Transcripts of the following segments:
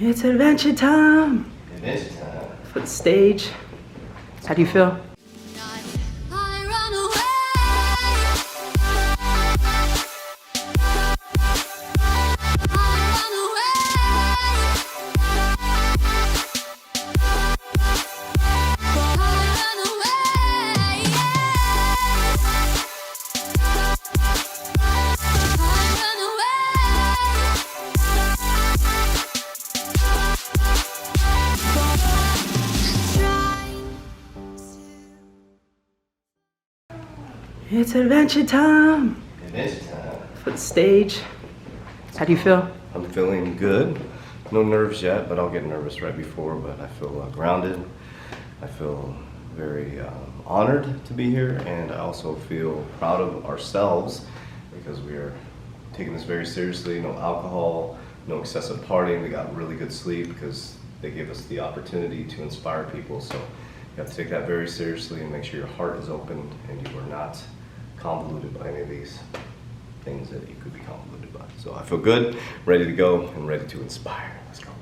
It's adventure time. Adventure time. For the stage. How do you feel? It's adventure time. Adventure time. For the stage. How do you feel? I'm feeling good. No nerves yet, but I'll get nervous right before. But I feel grounded. I feel very honored to be here, and I also feel proud of ourselves because we are taking this very seriously. No alcohol, no excessive partying. We got really good sleep because they give us the opportunity to inspire people. So you have to take that very seriously and make sure your heart is open and you are not convoluted by any of these things that you could be convoluted by. So I feel good, ready to go, and ready to inspire. Let's go.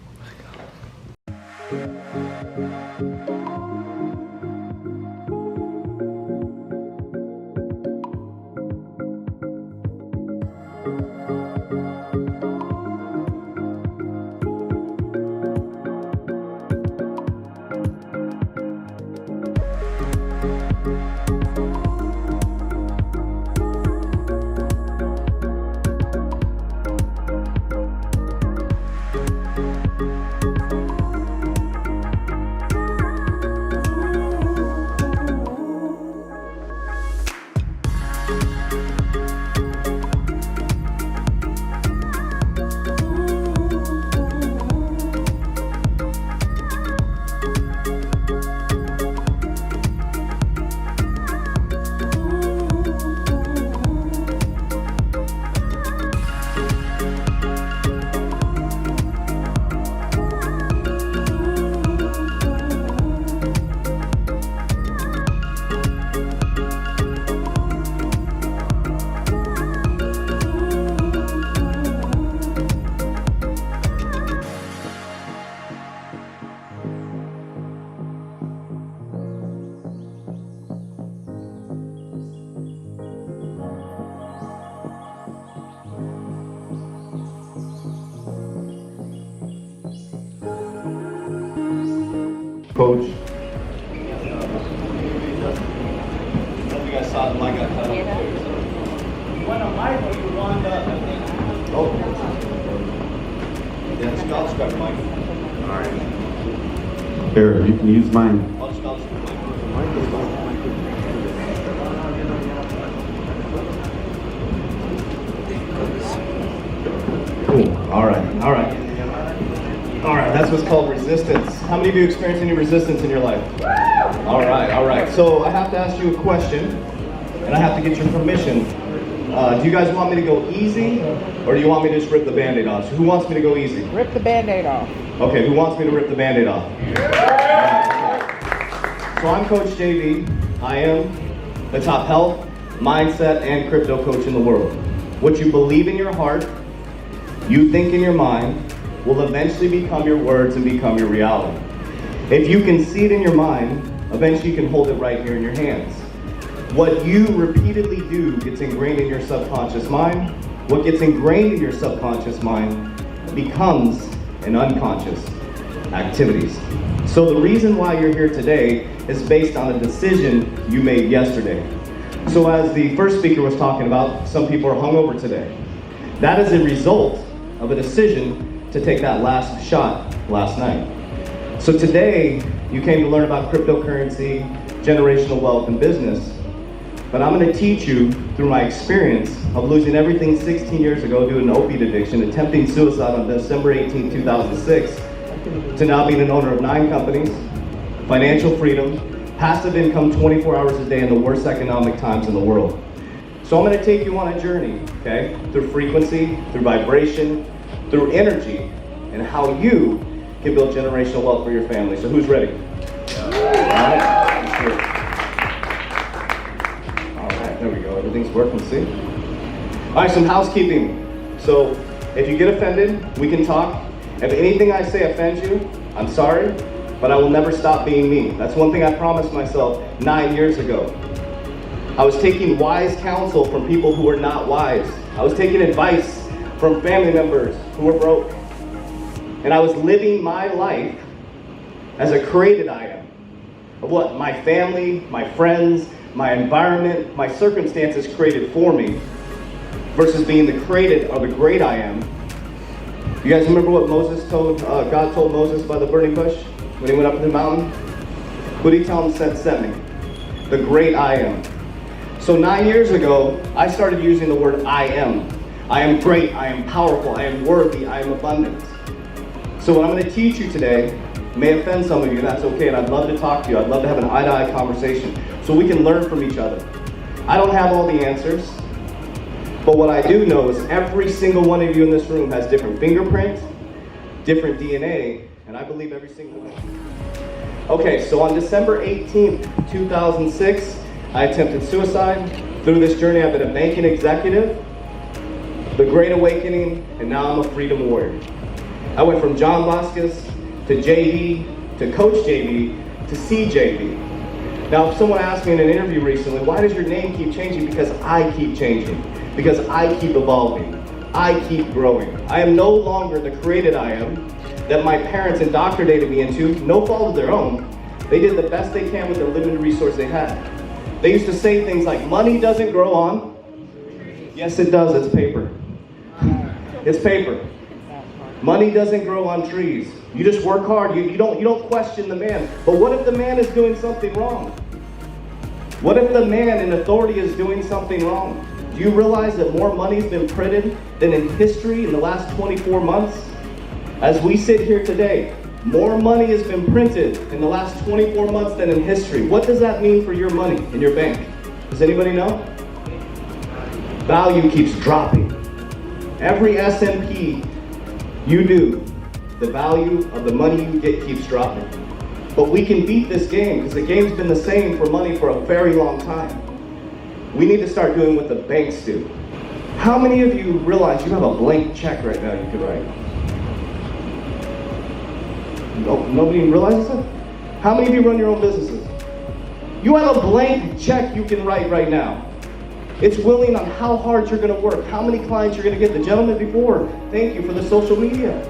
Coach. Hope you guys saw the mic got cut off. You went on mic or you wound up? Oh. Yeah, I'll just grab the mic. Alright. Here, you can use mine. I'll just grab the mic. Cool. Alright. Alright, that's what's called resistance. How many of you experienced any resistance in your life? Alright. So I have to ask you a question, and I have to get your permission. Do you guys want me to go easy, or do you want me to just rip the Band-Aid off? So who wants me to go easy? Rip the Band-Aid off. Okay, who wants me to rip the Band-Aid off? So I'm Coach JV. I am the top health, mindset, and crypto coach in the world. What you believe in your heart, you think in your mind, will eventually become your words and become your reality. If you can see it in your mind, eventually you can hold it right here in your hands. What you repeatedly do gets ingrained in your subconscious mind. What gets ingrained in your subconscious mind becomes an unconscious activities. So the reason why you're here today is based on a decision you made yesterday. So as the first speaker was talking about, some people are hungover today. That is a result of a decision to take that last shot last night. So today, you came to learn about cryptocurrency, generational wealth, and business. But I'm going to teach you through my experience of losing everything 16 years ago due to an opiate addiction, attempting suicide on December 18, 2006, to now being an owner of 9 companies, financial freedom, passive income 24 hours a day in the worst economic times in the world. So I'm going to take you on a journey, okay, through frequency, through vibration, through energy, and how you can build generational wealth for your family. So who's ready? All right, there we go. Everything's working, see? All right, some housekeeping. So if you get offended, we can talk. If anything I say offends you, I'm sorry, but I will never stop being me. That's one thing I promised myself 9 years ago. I was taking wise counsel from people who were not wise. I was taking advice from family members who were broke. And I was living my life as a created I am. Of what my family, my friends, my environment, my circumstances created for me, versus being the created or the great I am. You guys remember what God told Moses by the burning bush when he went up the mountain? What did he tell him sent me? The great I am. So 9 years ago, I started using the word I am. I am great, I am powerful, I am worthy, I am abundant. So what I'm going to teach you today may offend some of you, and that's okay, and I'd love to talk to you. I'd love to have an eye-to-eye conversation so we can learn from each other. I don't have all the answers, but what I do know is every single one of you in this room has different fingerprints, different DNA, and I believe every single one. Okay, so on December 18th, 2006, I attempted suicide. Through this journey, I've been a banking executive, the Great Awakening, and now I'm a freedom warrior. I went from John Vasquez to JV, to Coach JV, to CJV. Now, if someone asked me in an interview recently, why does your name keep changing? Because I keep changing. Because I keep evolving. I keep growing. I am no longer the created I am that my parents indoctrinated me into, no fault of their own. They did the best they can with the limited resource they had. They used to say things like, money doesn't grow on. Yes, it does, it's paper. It's paper. Money doesn't grow on trees. You just work hard, you don't question the man. But what if the man is doing something wrong? What if the man in authority is doing something wrong? Do you realize that more money's been printed than in history in the last 24 months? As we sit here today, more money has been printed in the last 24 months than in history. What does that mean for your money in your bank? Does anybody know? Value keeps dropping. Every S&P you do, the value of the money you get keeps dropping. But we can beat this game because the game's been the same for money for a very long time. We need to start doing what the banks do. How many of you realize you have a blank check right now you could write? No, nobody realizes that? How many of you run your own businesses? You have a blank check you can write right now. It's willing on how hard you're going to work, how many clients you're going to get. The gentleman before, thank you for the social media.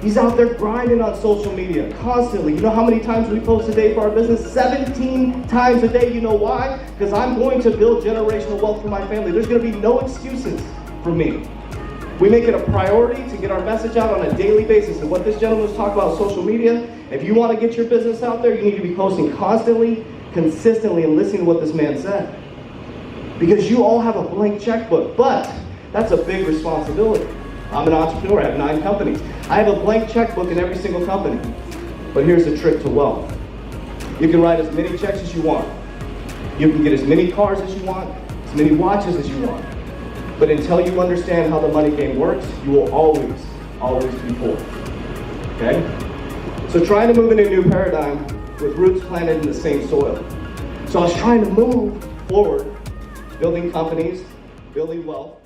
He's out there grinding on social media constantly. You know how many times we post a day for our business? 17 times a day. You know why? Because I'm going to build generational wealth for my family. There's going to be no excuses for me. We make it a priority to get our message out on a daily basis. And what this gentleman was talking about, social media, if you want to get your business out there, you need to be posting constantly, consistently, and listening to what this man said. Because you all have a blank checkbook, but that's a big responsibility. I'm an entrepreneur, I have 9 companies. I have a blank checkbook in every single company. But here's the trick to wealth. You can write as many checks as you want. You can get as many cars as you want, as many watches as you want. But until you understand how the money game works, you will always be poor. Okay? So trying to move into a new paradigm with roots planted in the same soil. So I was trying to move forward, building companies, building wealth,